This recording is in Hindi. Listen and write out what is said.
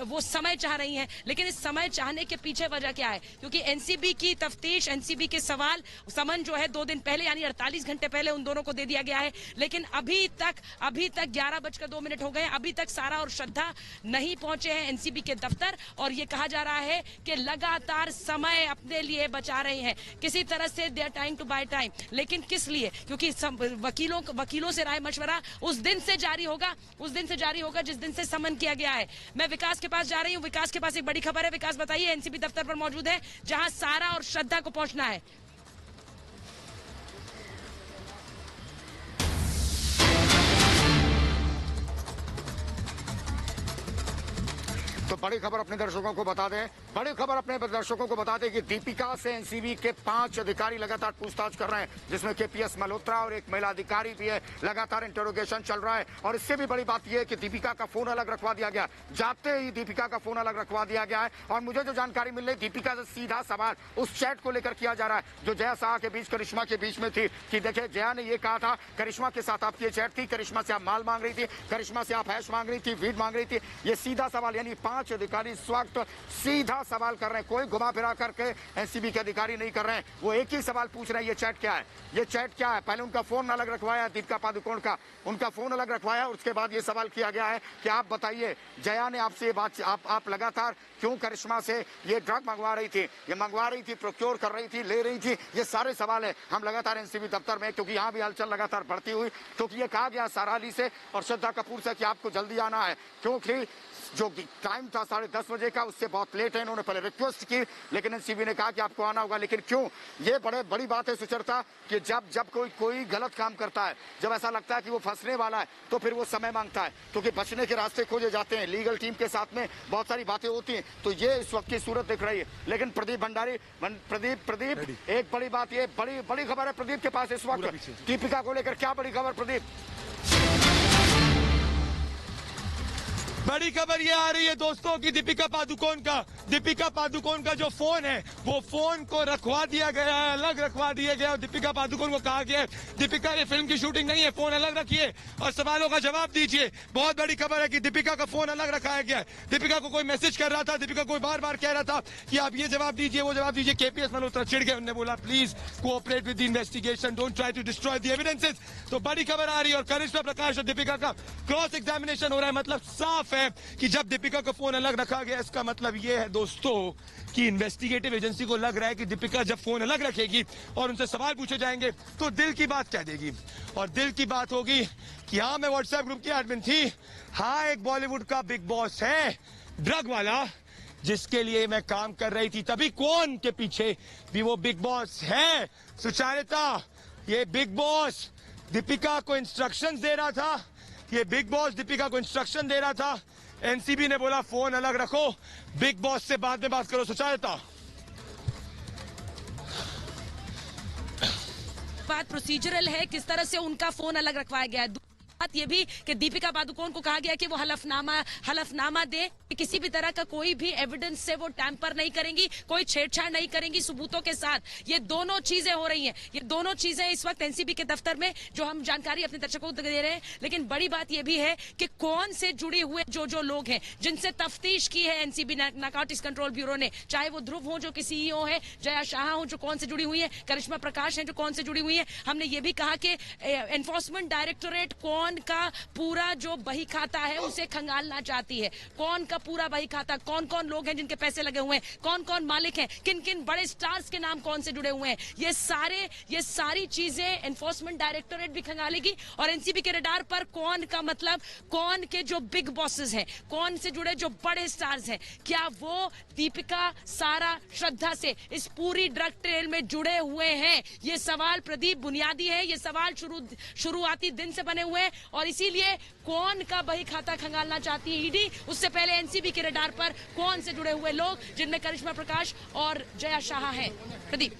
वो समय चाह रही हैं, लेकिन इस समय चाहने के पीछे वजह क्या है? क्योंकि एनसीबी की तफ्तीश, एनसीबी के सवाल, समन जो है 2 दिन पहले यानी 48 घंटे पहले उन दोनों को दे दिया गया है, लेकिन अभी तक 11:02 हो गए, अभी तक सारा और श्रद्धा नहीं पहुंचे हैं एनसीबी के दफ्तर। और ये कहा जा रहा है कि लगातार समय अपने लिए बचा रहे हैं, किसी तरह से they are time to buy time. लेकिन किस लिए? क्योंकि वकीलों से राय मशवरा उस दिन से जारी होगा जिस दिन से समन किया गया है। मैं विकास के पास जा रही हूँ। विकास के पास एक बड़ी खबर है। विकास बताइए, एनसीबी दफ्तर पर मौजूद है जहां सारा और श्रद्धा को पहुंचना है। तो बड़ी खबर अपने दर्शकों को बता दें कि दीपिका से एनसीबी के 5 अधिकारी लगातार पूछताछ कर रहे हैं, जिसमें केपीएस मल्होत्रा और एक महिला अधिकारी भी है। लगातार इंटरोगेशन चल रहा है और इससे भी बड़ी बात यह है कि दीपिका का फोन अलग रखवा दिया गया। जाते ही दीपिका का फोन अलग रखवा दिया गया है। और मुझे जो जानकारी मिल रही, दीपिका से सीधा सवाल उस चैट को लेकर किया जा रहा है जो जया शाह के बीच, करिश्मा के बीच में थी। कि देखिए, जया ने यह कहा था करिश्मा के साथ आपकी चैट थी, करिश्मा से आप माल मांग रही थी, करिश्मा से आप हैश मांग रही थी, वीड मांग रही थी। ये सीधा सवाल, यानी 5 अधिकारी इस वक्त सीधा सवाल कर रहे हैं। कोई घुमा फिरा करके एनसीबी के अधिकारी नहीं कर रहे हैं। वो एक ही सवाल पूछ रहे हैं, ये चैट क्या है, ये चैट क्या है। पहले उनका फोन अलग रखवाया दीपिका पादुकोण का, उनका फोन अलग रखवाया। उसके बाद ये सवाल किया गया है कि आप बताइए, जया ने आपसे ये बात, आप लगातार क्यों करिश्मा से ये ड्रग मंगवा रही थी, ये मंगवा रही थी, प्रोक्योर कर रही थी, ले रही थी। ये सारे सवाल है हम लगातार एनसीबी दफ्तर में, क्योंकि यहाँ भी हलचल लगातार बढ़ती हुई, क्योंकि ये कहा गया सारा अली से और श्रद्धा कपूर से कि आपको जल्दी आना है, क्योंकि जो टाइम था 10:30 बजे का, उससे बहुत लेट है। इन्होंने पहले रिक्वेस्ट की, लेकिन एनसीबी ने कहा कि आपको आना होगा। लेकिन क्यों? ये बड़ी बात है सुचरता कि जब कोई गलत काम करता है, जब ऐसा लगता है कि वो फंसने वाला है, तो फिर वो समय मांगता है, क्योंकि बचने के रास्ते खोजे जाते हैं। लीगल टीम के साथ में बहुत सारी बातें होती हैं। तो ये इस वक्त की सूरत दिख रही है। लेकिन प्रदीप भंडारी, प्रदीप एक बड़ी बात, ये बड़ी खबर है प्रदीप के पास इस वक्त दीपिका को लेकर। क्या बड़ी खबर प्रदीप? बड़ी खबर ये आ रही है दोस्तों कि दीपिका पादुकोण का जो फोन है, वो फोन को रखवा दिया गया है, अलग रखवा दिया गया। और दीपिका पादुकोण को कहा गया है, दीपिका ये फिल्म की शूटिंग नहीं है, फोन अलग रखिए और सवालों का जवाब दीजिए। बहुत बड़ी खबर है कि दीपिका का फोन अलग रखाया गया है। दीपिका को कोई मैसेज कर रहा था, दीपिका को बार बार कह रहा था कि आप ये जवाब दीजिए, वो जवाब दीजिए। केपीएस मल्होत्रा चिढ़ गए, उन्होंने बोला please cooperate with the investigation, don't try to destroy the evidences. तो बड़ी खबर आ रही है और करिश्मा प्रकाश और दीपिका का क्रॉस एग्जामिनेशन हो रहा है। मतलब साफ है कि जब दीपिका का फोन अलग रखा गया, इसका मतलब यह है दोस्तों कि इन्वेस्टिगेटिव एजेंसी को लग रहा है कि दीपिका जब फोन अलग रखेगी और उनसे सवाल पूछे जाएंगे तो दिल की बात कह देगी। और दिल की बात होगी कि हाँ, मैं व्हाट्सएप ग्रुप की एडमिन थी, हाँ एक बॉलीवुड का बिग बॉस है ड्रग वाला, जिसके लिए मैं काम कर रही थी। तभी कौन के पीछे भी वो बिग बॉस है। सुचारिता, ये बिग बॉस दीपिका को इंस्ट्रक्शंस दे रहा था, ये बिग बॉस दीपिका को इंस्ट्रक्शन दे रहा था। एनसीबी ने बोला फोन अलग रखो, बिग बॉस से बाद में बात करो। सुचारिता, बात प्रोसीजरल है, किस तरह से उनका फोन अलग रखवाया गया है। बात ये भी कि दीपिका पादुकोण को कहा गया कि वो हलफनामा दे, किसी भी तरह का कोई भी एविडेंस से वो टैंपर नहीं करेंगी, कोई छेड़छाड़ नहीं करेंगी सबूतों के साथ। ये दोनों चीजें हो रही हैं, ये दोनों चीजें इस वक्त एनसीबी के दफ्तर में जो हम जानकारी अपने दर्शकों को दे रहे हैं। लेकिन बड़ी बात ये भी है कि कौन से जुड़े हुए जो लोग हैं जिनसे तफ्तीश की है एनसीबी नारकोटिक्स कंट्रोल ब्यूरो ने, चाहे वो ध्रुव हो जो कि सीईओ है, जया शाह हो जो कौन से जुड़ी हुई है, करिश्मा प्रकाश है जो कौन से जुड़ी हुई है। हमने ये भी कहा कि एनफोर्समेंट डायरेक्टोरेट कौन का पूरा जो बही खाता है उसे खंगालना चाहती है। कौन का पूरा बही खाता, कौन कौन लोग हैं जिनके पैसे लगे हुए हैं, कौन कौन मालिक हैं, किन किन बड़े स्टार्स के नाम कौन से जुड़े हुए हैं, ये सारी चीजें एनफोर्समेंट डायरेक्टोरेट भी खंगालेगी। और एनसीबी के रडार पर कौन का मतलब कौन के जो बिग बॉसेस हैं, कौन से जुड़े जो बड़े स्टार्स हैं, क्या वो दीपिका, सारा, श्रद्धा से इस पूरी ड्रग ट्रेल में जुड़े हुए हैं। ये सवाल प्रदीप बुनियादी है, ये सवाल शुरुआती दिन से बने हुए हैं। और इसीलिए कौन का बही खाता खंगालना चाहती है ईडी, उससे पहले एनसीबी के रडार पर कौन से जुड़े हुए लोग, जिनमें करिश्मा प्रकाश और जया शाह हैं। प्रदीप।